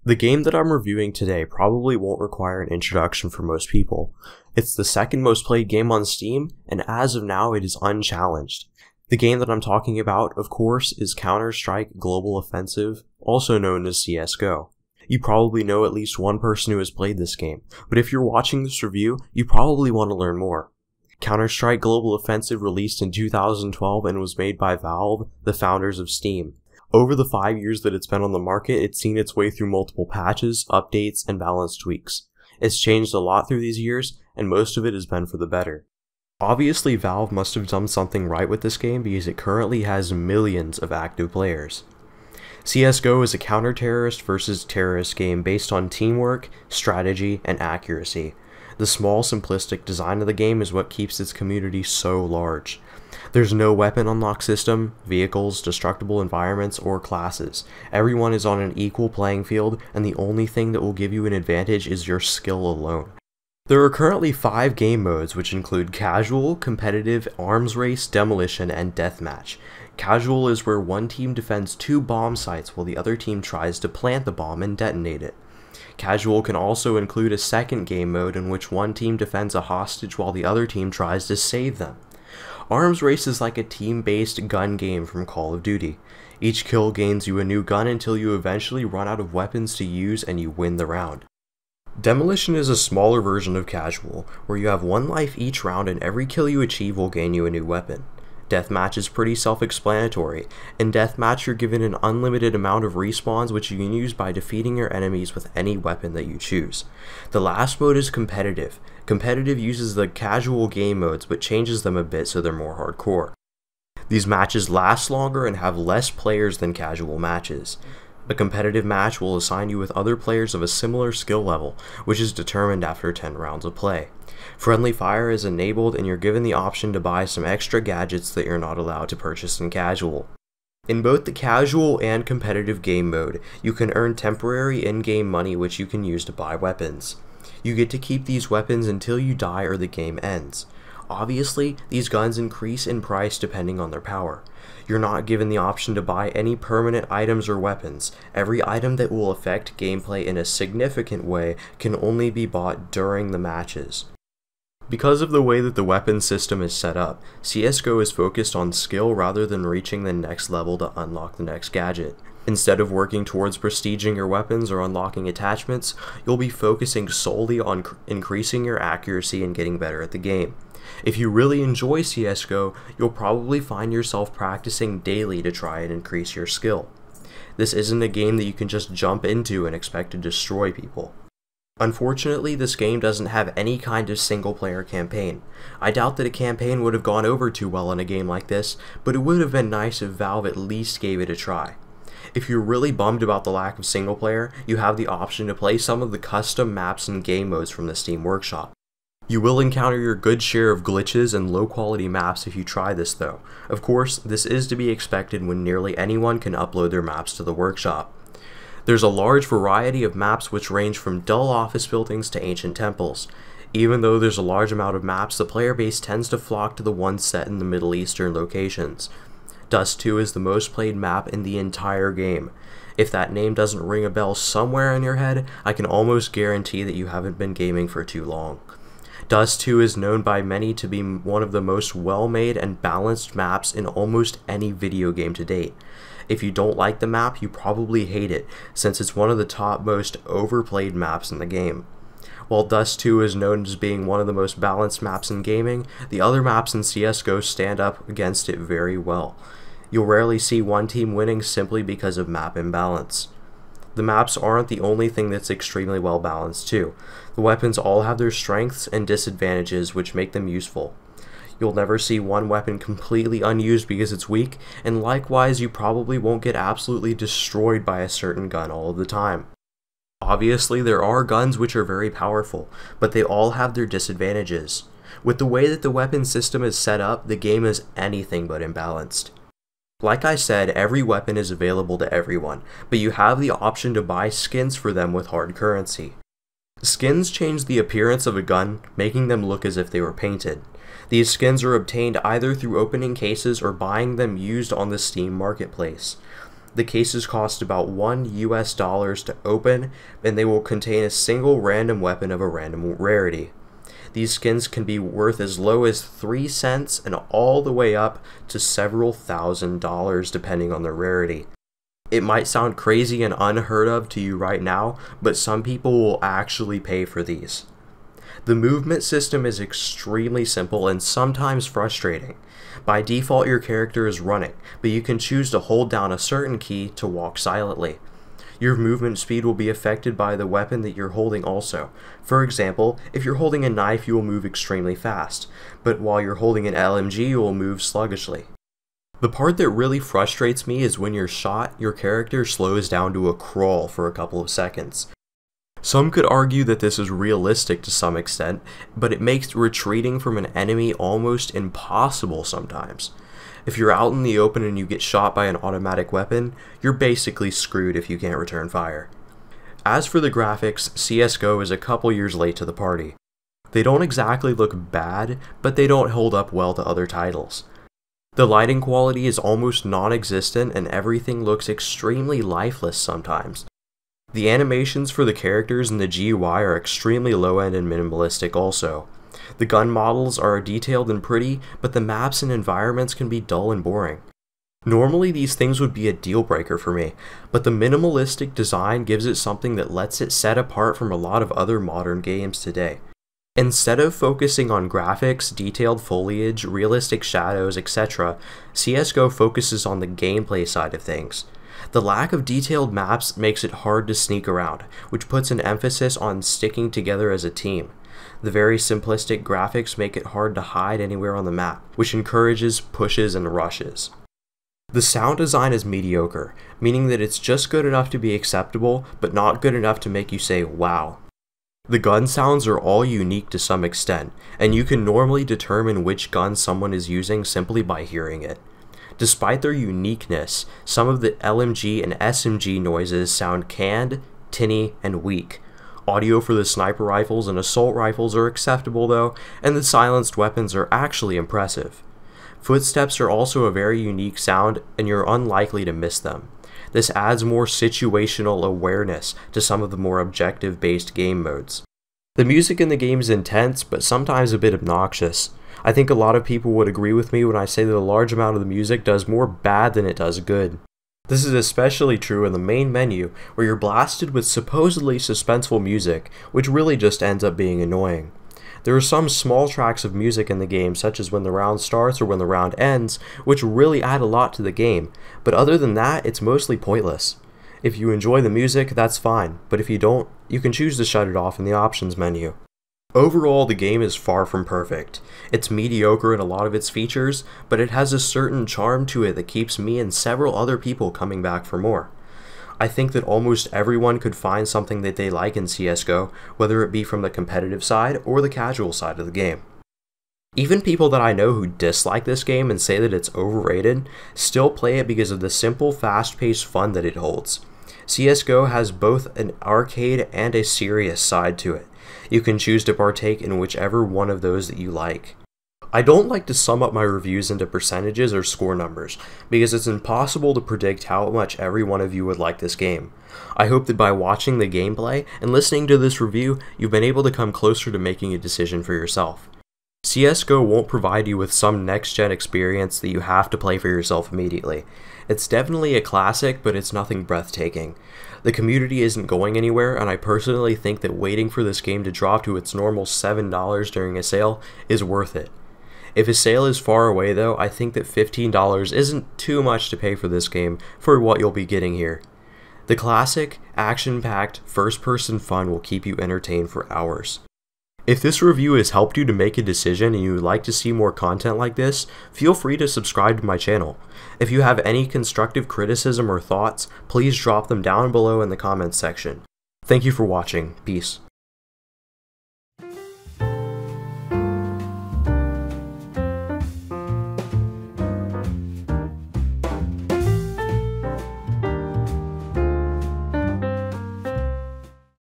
The game that I'm reviewing today probably won't require an introduction for most people. It's the second most played game on Steam, and as of now it is unchallenged. The game that I'm talking about, of course, is Counter-Strike Global Offensive, also known as Csgo. You probably know at least one person who has played this game, but if you're watching this review, you probably want to learn more. Counter-Strike Global Offensive released in 2012 and was made by Valve, the founders of Steam. Over the 5 years that it's been on the market, it's seen its way through multiple patches, updates, and balance tweaks. It's changed a lot through these years, and most of it has been for the better. Obviously, Valve must have done something right with this game because it currently has millions of active players. CSGO is a counter-terrorist versus terrorist game based on teamwork, strategy, and accuracy. The small, simplistic design of the game is what keeps its community so large. There's no weapon unlock system, vehicles, destructible environments, or classes. Everyone is on an equal playing field, and the only thing that will give you an advantage is your skill alone. There are currently 5 game modes, which include Casual, Competitive, Arms Race, Demolition, and Deathmatch. Casual is where one team defends 2 bomb sites while the other team tries to plant the bomb and detonate it. Casual can also include a second game mode in which one team defends a hostage while the other team tries to save them. Arms Race is like a team-based gun game from Call of Duty. Each kill gains you a new gun until you eventually run out of weapons to use and you win the round. Demolition is a smaller version of Casual, where you have 1 life each round and every kill you achieve will gain you a new weapon. Deathmatch is pretty self-explanatory. In Deathmatch, you're given an unlimited amount of respawns which you can use by defeating your enemies with any weapon that you choose. The last mode is Competitive. Competitive uses the casual game modes but changes them a bit so they're more hardcore. These matches last longer and have less players than casual matches. A competitive match will assign you with other players of a similar skill level, which is determined after 10 rounds of play. Friendly fire is enabled and you're given the option to buy some extra gadgets that you're not allowed to purchase in casual. In both the casual and competitive game mode, you can earn temporary in-game money which you can use to buy weapons. You get to keep these weapons until you die or the game ends. Obviously, these guns increase in price depending on their power. You're not given the option to buy any permanent items or weapons. Every item that will affect gameplay in a significant way can only be bought during the matches. Because of the way that the weapon system is set up, CSGO is focused on skill rather than reaching the next level to unlock the next gadget. Instead of working towards prestiging your weapons or unlocking attachments, you'll be focusing solely on increasing your accuracy and getting better at the game. If you really enjoy CSGO, you'll probably find yourself practicing daily to try and increase your skill. This isn't a game that you can just jump into and expect to destroy people. Unfortunately, this game doesn't have any kind of single-player campaign. I doubt that a campaign would have gone over too well in a game like this, but it would have been nice if Valve at least gave it a try. If you're really bummed about the lack of single-player, you have the option to play some of the custom maps and game modes from the Steam Workshop. You will encounter your good share of glitches and low-quality maps if you try this though. Of course, this is to be expected when nearly anyone can upload their maps to the workshop. There's a large variety of maps which range from dull office buildings to ancient temples. Even though there's a large amount of maps, the player base tends to flock to the ones set in the Middle Eastern locations. Dust 2 is the most played map in the entire game. If that name doesn't ring a bell somewhere in your head, I can almost guarantee that you haven't been gaming for too long. Dust 2 is known by many to be one of the most well-made and balanced maps in almost any video game to date. If you don't like the map, you probably hate it, since it's one of the top most overplayed maps in the game. While Dust 2 is known as being one of the most balanced maps in gaming, the other maps in CSGO stand up against it very well. You'll rarely see one team winning simply because of map imbalance. The maps aren't the only thing that's extremely well balanced too. The weapons all have their strengths and disadvantages which make them useful. You'll never see one weapon completely unused because it's weak, and likewise you probably won't get absolutely destroyed by a certain gun all of the time. Obviously there are guns which are very powerful, but they all have their disadvantages. With the way that the weapon system is set up, the game is anything but imbalanced. Like I said, every weapon is available to everyone, but you have the option to buy skins for them with hard currency. Skins change the appearance of a gun, making them look as if they were painted. These skins are obtained either through opening cases or buying them used on the Steam marketplace. The cases cost about $1 to open, and they will contain a single random weapon of a random rarity. These skins can be worth as low as 3 cents and all the way up to several $1,000s depending on their rarity. It might sound crazy and unheard of to you right now, but some people will actually pay for these. The movement system is extremely simple and sometimes frustrating. By default, your character is running, but you can choose to hold down a certain key to walk silently. Your movement speed will be affected by the weapon that you're holding also. For example, if you're holding a knife, you will move extremely fast, but while you're holding an LMG, you will move sluggishly. The part that really frustrates me is when you're shot, your character slows down to a crawl for a couple of seconds. Some could argue that this is realistic to some extent, but it makes retreating from an enemy almost impossible sometimes. If you're out in the open and you get shot by an automatic weapon, you're basically screwed if you can't return fire. As for the graphics, Csgo is a couple years late to the party. They don't exactly look bad, but they don't hold up well to other titles. The lighting quality is almost non-existent and everything looks extremely lifeless sometimes. The animations for the characters and the GUI are extremely low-end and minimalistic also. The gun models are detailed and pretty, but the maps and environments can be dull and boring. Normally these things would be a deal breaker for me, but the minimalistic design gives it something that lets it set apart from a lot of other modern games today. Instead of focusing on graphics, detailed foliage, realistic shadows, etc., Csgo focuses on the gameplay side of things. The lack of detailed maps makes it hard to sneak around, which puts an emphasis on sticking together as a team. The very simplistic graphics make it hard to hide anywhere on the map, which encourages pushes and rushes. The sound design is mediocre, meaning that it's just good enough to be acceptable, but not good enough to make you say, wow. The gun sounds are all unique to some extent, and you can normally determine which gun someone is using simply by hearing it. Despite their uniqueness, some of the LMG and SMG noises sound canned, tinny, and weak. Audio for the sniper rifles and assault rifles are acceptable though, and the silenced weapons are actually impressive. Footsteps are also a very unique sound, and you're unlikely to miss them. This adds more situational awareness to some of the more objective-based game modes. The music in the game is intense, but sometimes a bit obnoxious. I think a lot of people would agree with me when I say that a large amount of the music does more bad than it does good. This is especially true in the main menu, where you're blasted with supposedly suspenseful music, which really just ends up being annoying. There are some small tracks of music in the game, such as when the round starts or when the round ends, which really add a lot to the game, but other than that, it's mostly pointless. If you enjoy the music, that's fine, but if you don't, you can choose to shut it off in the options menu. Overall, the game is far from perfect. It's mediocre in a lot of its features, but it has a certain charm to it that keeps me and several other people coming back for more. I think that almost everyone could find something that they like in Csgo, whether it be from the competitive side or the casual side of the game. Even people that I know who dislike this game and say that it's overrated, still play it because of the simple, fast-paced fun that it holds. Csgo has both an arcade and a serious side to it. You can choose to partake in whichever one of those that you like. I don't like to sum up my reviews into percentages or score numbers, because it's impossible to predict how much every one of you would like this game. I hope that by watching the gameplay and listening to this review, you've been able to come closer to making a decision for yourself. Csgo won't provide you with some next-gen experience that you have to play for yourself immediately. It's definitely a classic, but it's nothing breathtaking. The community isn't going anywhere, and I personally think that waiting for this game to drop to its normal $7 during a sale is worth it. If a sale is far away though, I think that $15 isn't too much to pay for this game for what you'll be getting here. The classic, action-packed, first-person fun will keep you entertained for hours. If this review has helped you to make a decision and you would like to see more content like this, feel free to subscribe to my channel. If you have any constructive criticism or thoughts, please drop them down below in the comments section. Thank you for watching. Peace.